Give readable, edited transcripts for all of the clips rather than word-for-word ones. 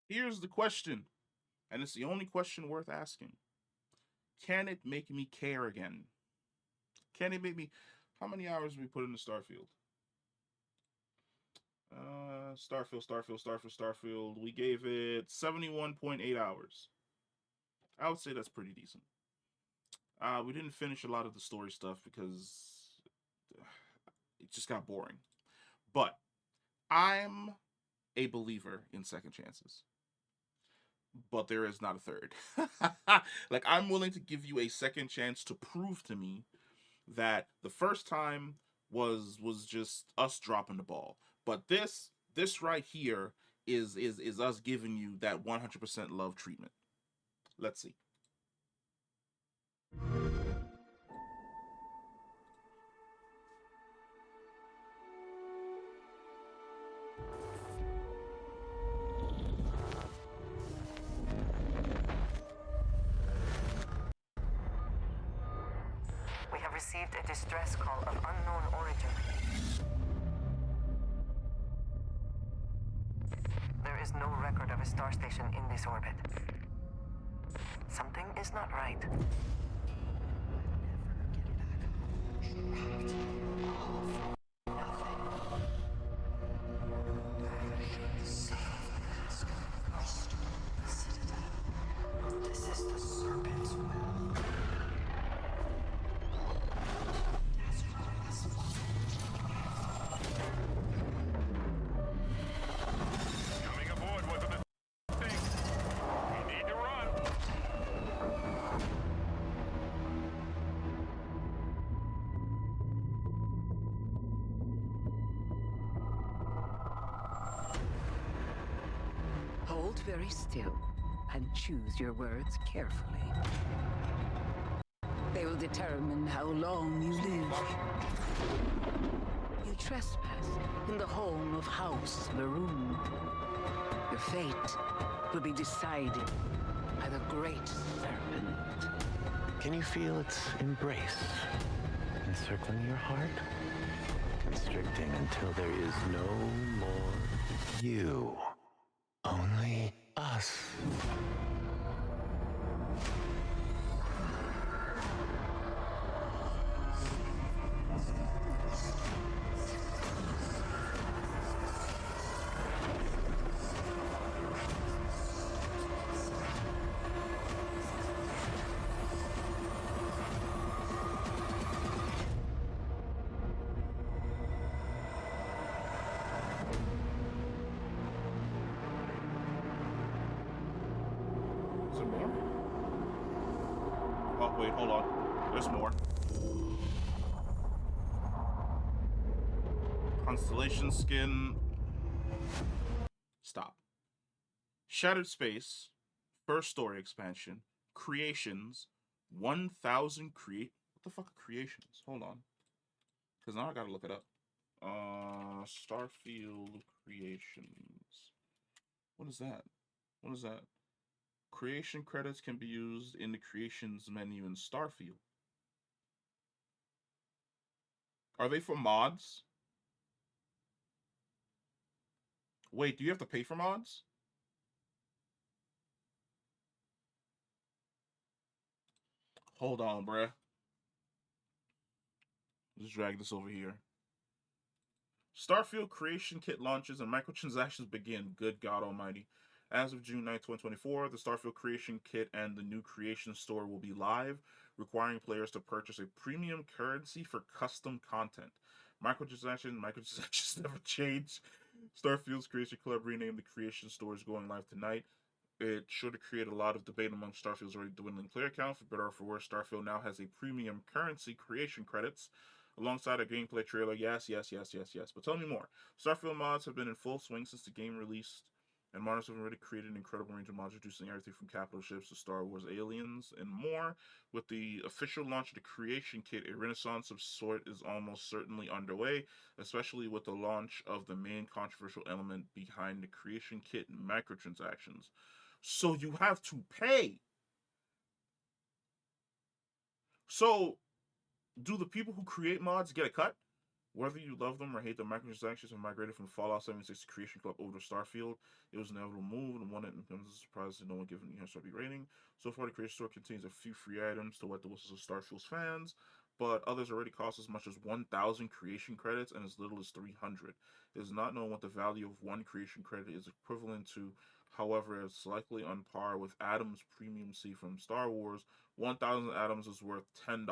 Here's the question, and it's the only question worth asking. Can it make me care again? Can it make me? How many hours did we put into Starfield? Starfield. We gave it 71.8 hours. I would say that's pretty decent. We didn't finish a lot of the story stuff because it just got boring. But I'm a believer in second chances. But there is not a third. Like, I'm willing to give you a second chance to prove to me that the first time was just us dropping the ball. But this right here is us giving you that 100% love treatment. Let's see. We have received a distress call of unknown origin. There is no record of a star station in this orbit. Something is not right. This is the serpent's will. Coming aboard was a mistake. We need to run. Hold very still and choose your words carefully. They will determine how long you live. You trespass in the home of House Maroon. Your fate will be decided by the Great Serpent. Can you feel its embrace encircling your heart? Constricting until there is no more you. Only us. Is there more? Oh, wait, hold on. There's more. Constellation skin. Stop. Shattered Space. First story expansion. Creations. 1,000 create. What the fuck are creations? Hold on. Because now I gotta look it up. Starfield creations. What is that? What is that? Creation credits can be used in the creations menu in Starfield. Are they for mods? Wait, do you have to pay for mods? Hold on, bruh. Let's drag this over here. Starfield Creation Kit launches and microtransactions begin. Good God Almighty. As of June 9th, 2024, the Starfield Creation Kit and the new Creation Store will be live, requiring players to purchase a premium currency for custom content. Microtransactions never change. Starfield's Creation Club, renamed the Creation Store, is going live tonight. It sure to create a lot of debate among Starfield's already dwindling player count. For better or for worse, Starfield now has a premium currency, creation credits, alongside a gameplay trailer. Yes. But tell me more. Starfield mods have been in full swing since the game released, and modders have already created an incredible range of mods, reducing everything from capital ships to Star Wars aliens and more. With the official launch of the Creation Kit, a renaissance of sort is almost certainly underway, especially with the launch of the main controversial element behind the Creation Kit, microtransactions. So you have to pay. So do the people who create mods get a cut? Whether you love them or hate them, microtransactions have migrated from Fallout 76 Creation Club over to Starfield. It was an inevitable move, and one that comes as a surprise to no one given the SRB rating. So far, the Creation Store contains a few free items to wet the whistles of Starfield's fans, but others already cost as much as 1,000 creation credits and as little as 300. It is not known what the value of one creation credit is equivalent to. However, it's likely on par with Adam's premium C from Star Wars. 1,000 atoms is worth $10,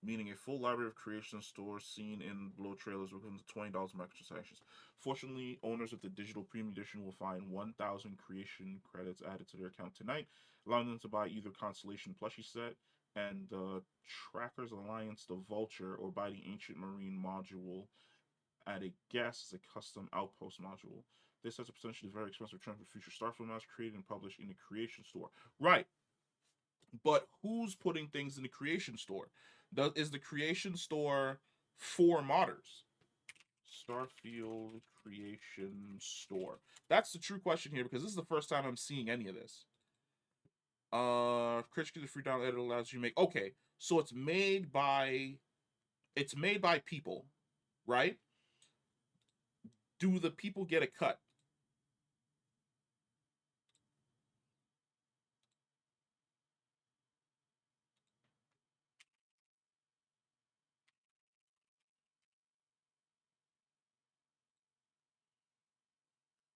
meaning a full library of creation stores seen in below trailers will come to $20 microtransactions. Fortunately, owners of the digital premium edition will find 1,000 creation credits added to their account tonight, allowing them to buy either Constellation plushie set and the Trackers Alliance the Vulture, or buy the Ancient Marine module at a guess as a custom outpost module. This has a potentially very expensive trend for future Starfield maps created and published in the creation store. Right. But who's putting things in the creation store? Is the creation store for modders? Starfield creation store. That's the true question here, because this is the first time I'm seeing any of this. Critically, the free download edit allows you to make. Okay, so it's made by people, right? Do the people get a cut?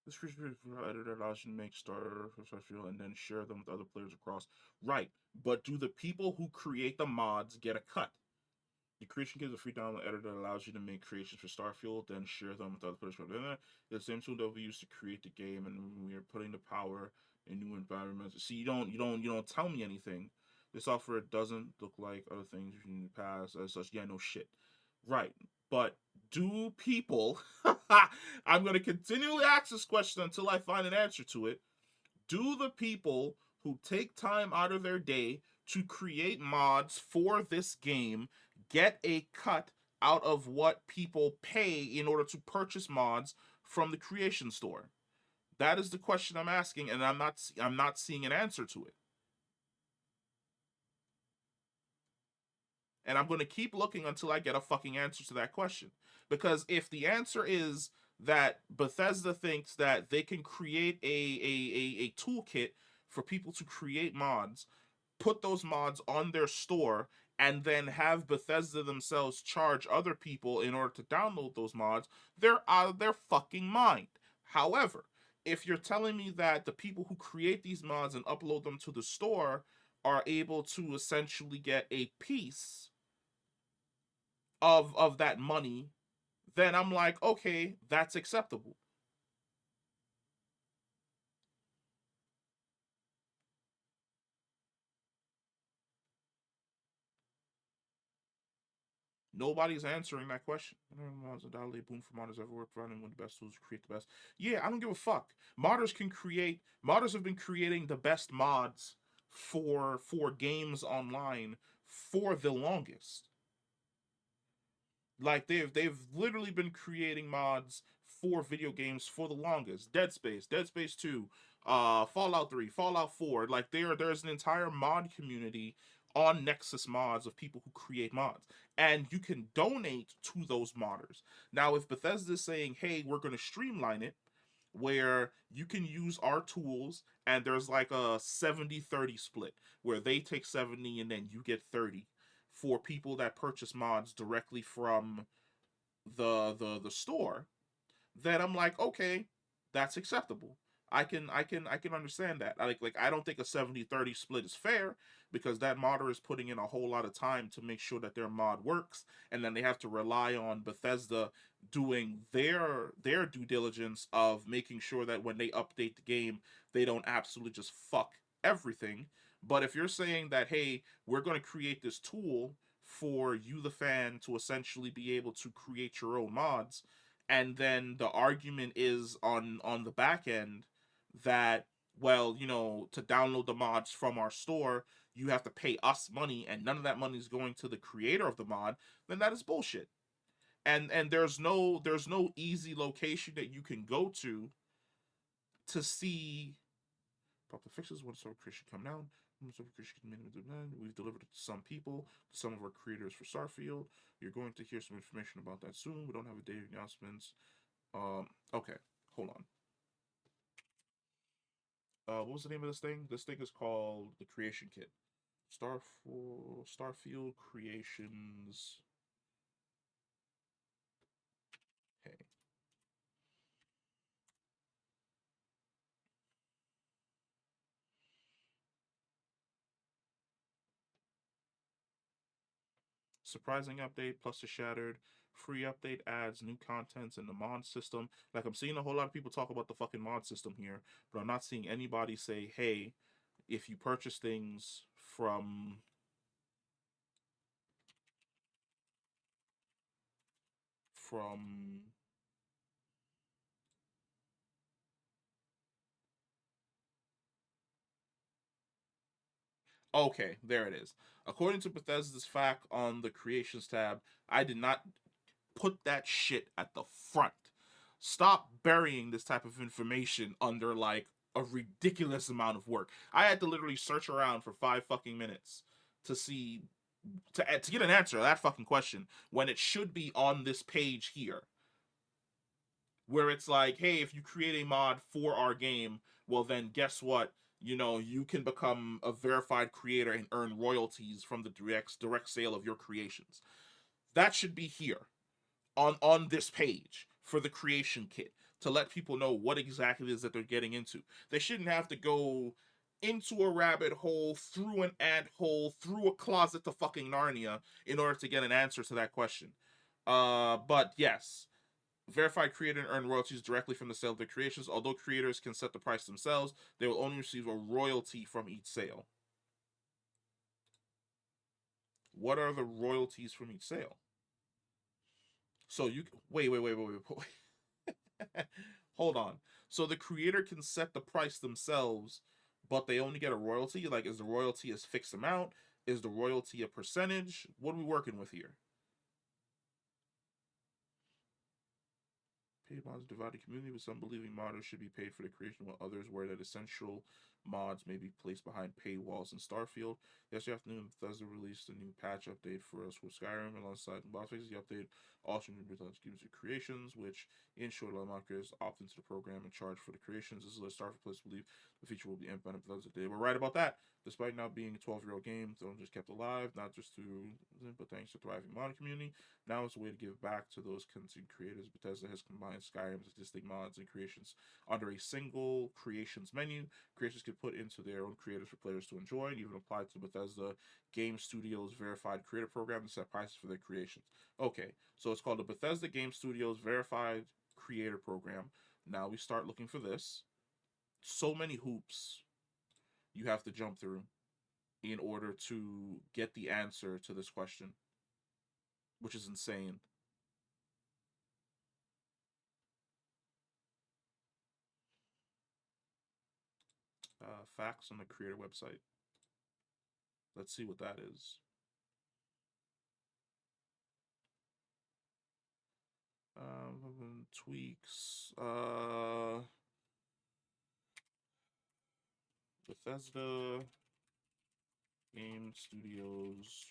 This feature editor allows you to make Starfield and then share them with other players across. Right, but do the people who create the mods get a cut? The creation gives a free download editor that allows you to make creations for Starfield, then share them with other players. It's the same tool that we use to create the game, and we are putting the power in new environments. See, you don't tell me anything. This software doesn't look like other things you've seen in the past as such. Yeah, no shit. Right, but do people? I'm going to continually ask this question until I find an answer to it. Do the people who take time out of their day to create mods for this game get a cut out of what people pay in order to purchase mods from the creation store? That is the question I'm asking, and I'm not seeing an answer to it. And I'm going to keep looking until I get a fucking answer to that question. Because if the answer is that Bethesda thinks that they can create a toolkit for people to create mods, put those mods on their store, and then have Bethesda themselves charge other people in order to download those mods, they're out of their fucking mind. However, if you're telling me that the people who create these mods and upload them to the store are able to essentially get a piece of that money, then I'm like, okay, that's acceptable. Nobody's answering that question. Mods a dollar boom for modders everywhere, providing one of the best tools to create the best. Yeah, I don't give a fuck. Modders can create. Modders have been creating the best mods for games online for the longest. Like they've literally been creating mods for video games for the longest. Dead Space 2, Fallout 3, Fallout 4. Like there's an entire mod community on Nexus Mods of people who create mods. And you can donate to those modders. Now, if Bethesda is saying, hey, we're gonna streamline it where you can use our tools and there's like a 70-30 split where they take 70 and then you get 30 for people that purchase mods directly from the store, then I'm like, okay, that's acceptable. I can understand that. I don't think a 70-30 split is fair, because that modder is putting in a whole lot of time to make sure that their mod works, and then they have to rely on Bethesda doing their due diligence of making sure that when they update the game, they don't absolutely just fuck everything. But if you're saying that, hey, we're going to create this tool for you, the fan, to essentially be able to create your own mods, and then the argument is on the back end that, well, to download the mods from our store, you have to pay us money, and none of that money is going to the creator of the mod, then that is bullshit. And there's no easy location that you can go to see Popular fixes. When server creation come down. Server creation we've delivered it to some people, to some of our creators for Starfield. You're going to hear some information about that soon. We don't have a day of announcements. Okay, hold on. What was the name of this thing? This thing is called the Creation Kit. Starfield Creations. Hey. Surprising update plus the shattered. Free update adds new contents in the mod system. Like, I'm seeing a whole lot of people talk about the fucking mod system here, but I'm not seeing anybody say, hey, if you purchase things from okay, there it is. According to Bethesda's fact on the creations tab, I did not put that shit at the front. Stop burying this type of information under like a ridiculous amount of work. I had to literally search around for 5 fucking minutes to see to get an answer to that fucking question when it should be on this page here. Where it's like, hey, if you create a mod for our game, well then guess what? You know, you can become a verified creator and earn royalties from the direct sale of your creations. That should be here on this page for the creation kit to let people know what exactly it is that they're getting into. They shouldn't have to go into a rabbit hole, through an ant hole, through a closet to fucking Narnia in order to get an answer to that question. But yes, verified creator and earn royalties directly from the sale of their creations. Although creators can set the price themselves, they will only receive a royalty from each sale. What are the royalties from each sale? So you wait. Hold on. So the creator can set the price themselves, but they only get a royalty? Like, is the royalty a fixed amount? Is the royalty a percentage? What are we working with here? Paid mods divided community, with some believing modders should be paid for the creation, while others worry that essential mods may be placed behind paywalls in Starfield. Yesterday afternoon, Bethesda released a new patch update for us with Skyrim alongside boss fixes. The update also includes creations, which in short allow modders opt into the program and charge for the creations. This is a Starfield players believe the feature will be implemented. Bethesda they were right about that. Despite not being a 12-year-old game, Throne just kept alive, not just through, but thanks to thriving mod community. Now it's a way to give back to those content creators. Bethesda has combined Skyrim's existing mods and creations under a single creations menu. Creators can put into their own creators for players to enjoy, and even apply to Bethesda Game Studios Verified Creator Program to set prices for their creations. Okay, so it's called the Bethesda Game Studios Verified Creator Program. Now we start looking for this. So many hoops you have to jump through in order to get the answer to this question, which is insane. Facts on the creator website. Let's see what that is. Tweaks. Bethesda Game Studios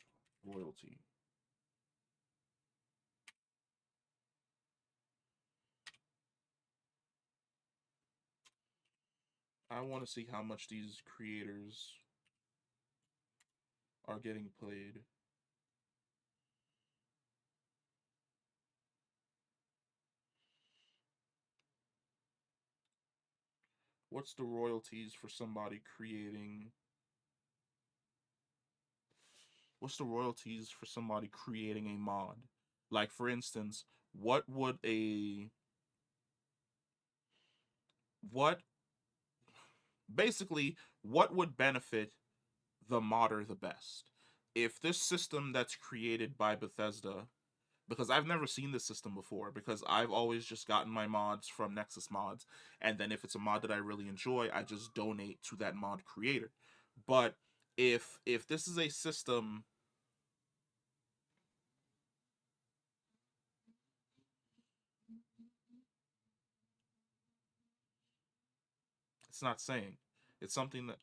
royalty. I want to see how much these creators are getting played. What's the royalties for somebody creating? What's the royalties for somebody creating a mod? Like, for instance, what would a what basically what would benefit the modder the best? If this system that's created by Bethesda, because I've never seen this system before, because I've always just gotten my mods from Nexus Mods, and then if it's a mod that I really enjoy, I just donate to that mod creator. But if this is a system, it's not saying. It's something that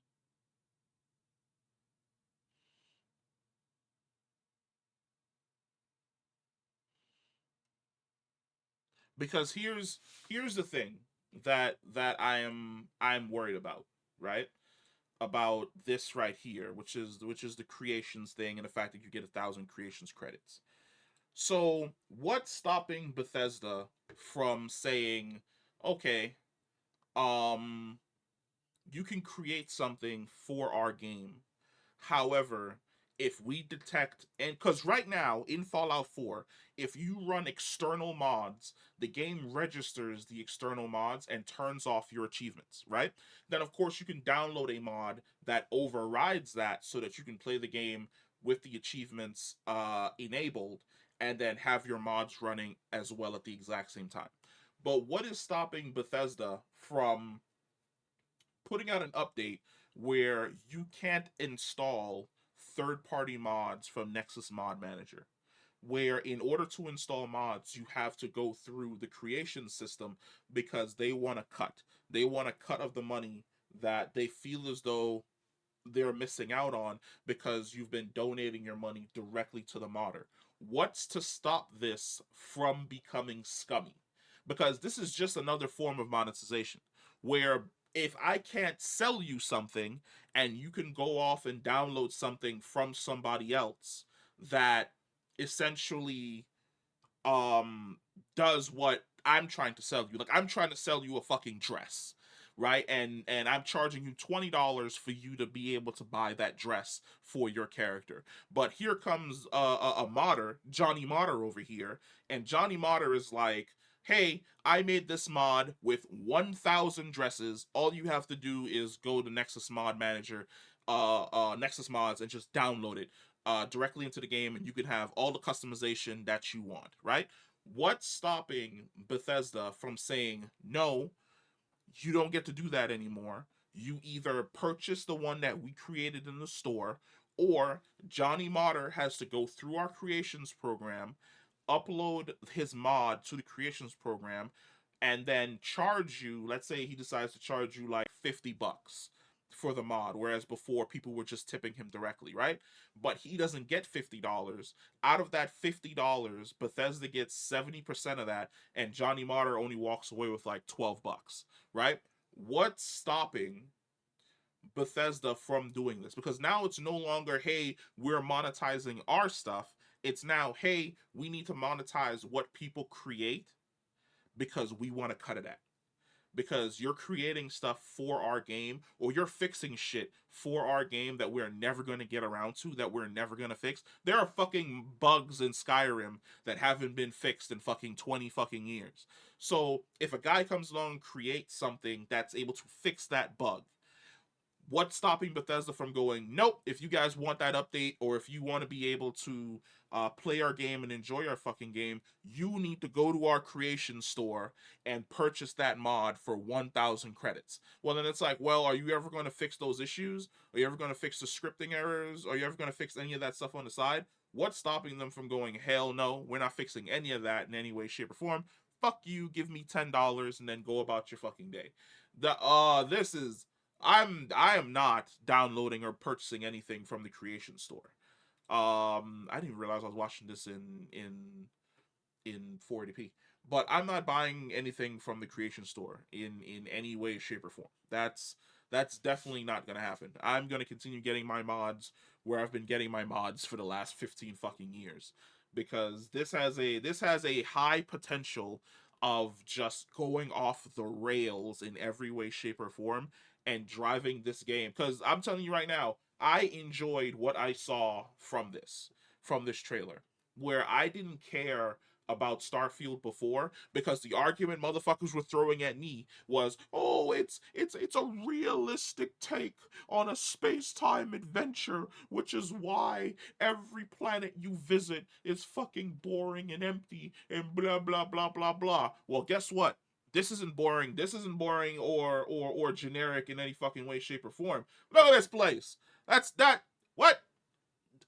because here's the thing that I'm worried about, right? About this right here, which is the creations thing and the fact that you get 1,000 creations credits. So what's stopping Bethesda from saying, okay, um, you can create something for our game. However, if we detect, and because right now in Fallout 4, if you run external mods, the game registers the external mods and turns off your achievements, right? Then, of course, you can download a mod that overrides that so that you can play the game with the achievements enabled and then have your mods running as well at the exact same time. But what is stopping Bethesda from putting out an update where you can't install third party mods from Nexus Mod Manager? Where in order to install mods, you have to go through the creation system because they want a cut. They want a cut of the money that they feel as though they're missing out on because you've been donating your money directly to the modder. What's to stop this from becoming scummy? Because this is just another form of monetization where if I can't sell you something and you can go off and download something from somebody else that essentially um does what I'm trying to sell you. Like I'm trying to sell you a fucking dress, right? And I'm charging you $20 for you to be able to buy that dress for your character. But here comes a modder, Johnny Modder over here, and Johnny Modder is like, "Hey, I made this mod with 1,000 dresses. All you have to do is go to Nexus Mod Manager, Nexus Mods, and just download it directly into the game, and you can have all the customization that you want, right? What's stopping Bethesda from saying, no, you don't get to do that anymore? You either purchase the one that we created in the store, or Johnny Modder has to go through our creations program, upload his mod to the creations program, and then charge you. Let's say he decides to charge you like $50 for the mod, whereas before people were just tipping him directly, right? But he doesn't get $50. Out of that $50, Bethesda gets 70% of that, and Johnny Modder only walks away with like $12, right? What's stopping Bethesda from doing this? Because now it's no longer, hey, we're monetizing our stuff. It's now, hey, we need to monetize what people create because we want to cut it at. Because you're creating stuff for our game, or you're fixing shit for our game that we're never going to get around to, that we're never going to fix. There are fucking bugs in Skyrim that haven't been fixed in fucking 20 fucking years. So if a guy comes along and creates something that's able to fix that bug, what's stopping Bethesda from going, nope, if you guys want that update, or if you want to be able to play our game and enjoy our fucking game, you need to go to our creation store and purchase that mod for 1,000 credits. Well, then it's like, well, are you ever going to fix those issues? Are you ever going to fix the scripting errors? Are you ever going to fix any of that stuff on the side? What's stopping them from going, hell no, we're not fixing any of that in any way, shape, or form? Fuck you, give me $10 and then go about your fucking day. This is I am not downloading or purchasing anything from the creation store. I didn't even realize I was watching this in 480p. But I'm not buying anything from the creation store in any way, shape, or form. That's definitely not gonna happen. I'm gonna continue getting my mods where I've been getting my mods for the last 15 fucking years. Because this has a high potential of just going off the rails in every way, shape, or form and driving this game. Because I'm telling you right now, I enjoyed what I saw from this trailer, where I didn't care about Starfield before because the argument motherfuckers were throwing at me was, oh, it's a realistic take on a space-time adventure, which is why every planet you visit is fucking boring and empty and blah blah blah blah blah. Well, guess what? This isn't boring. This isn't boring or generic in any fucking way, shape, or form. Look at this place. That's that. What?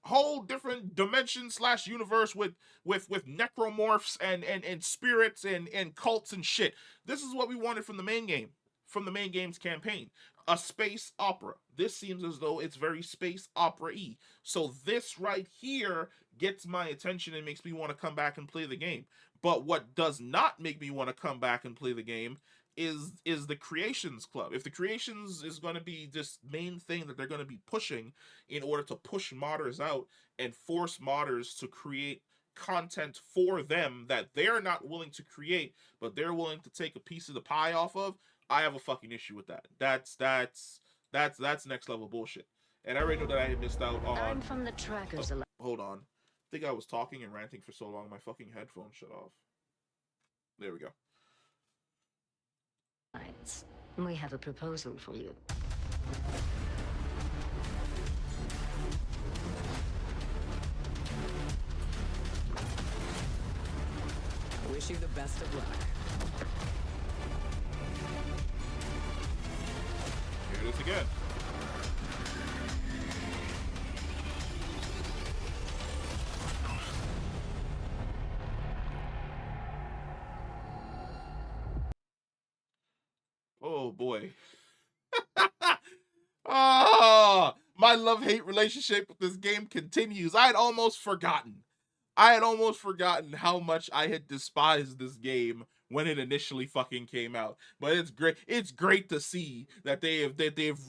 Whole different dimension slash universe with necromorphs and spirits and cults and shit. This is what we wanted from the main game. from the main game's campaign. A space opera. This seems as though it's very space opera-y. So this right here gets my attention and makes me want to come back and play the game. But what does not make me want to come back and play the game is the Creations Club. If the Creations is going to be this main thing that they're going to be pushing in order to push modders out and force modders to create content for them that they're not willing to create, but they're willing to take a piece of the pie off of, I have a fucking issue with that. That's next level bullshit. And I already know that I had missed out on. I'm from the trackers. Hold on. I think I was talking and ranting for so long, my fucking headphones shut off. There we go. Alliance. We have a proposal for you. Wish you the best of luck. Here it is again. Oh boy. Ah, my love-hate relationship with this game continues. I had almost forgotten how much I had despised this game when it initially fucking came out. But it's great. It's great to see that they've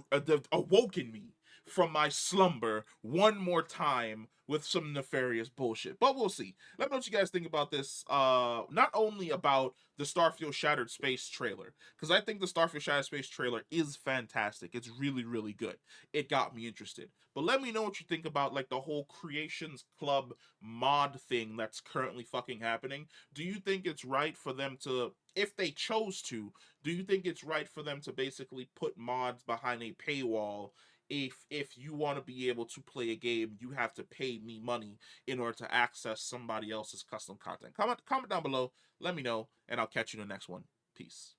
awoken me from my slumber one more time with some nefarious bullshit. But we'll see. Let me know what you guys think about this. Not only about the Starfield Shattered Space trailer, because I think the Starfield Shattered Space trailer is fantastic. It's really, really good. It got me interested. But let me know what you think about like the whole Creations Club mod thing that's currently fucking happening. Do you think it's right for them to, if they chose to, do you think it's right for them to basically put mods behind a paywall? If you want to be able to play a game, you have to pay me money in order to access somebody else's custom content. Comment down below, let me know, and I'll catch you in the next one. Peace.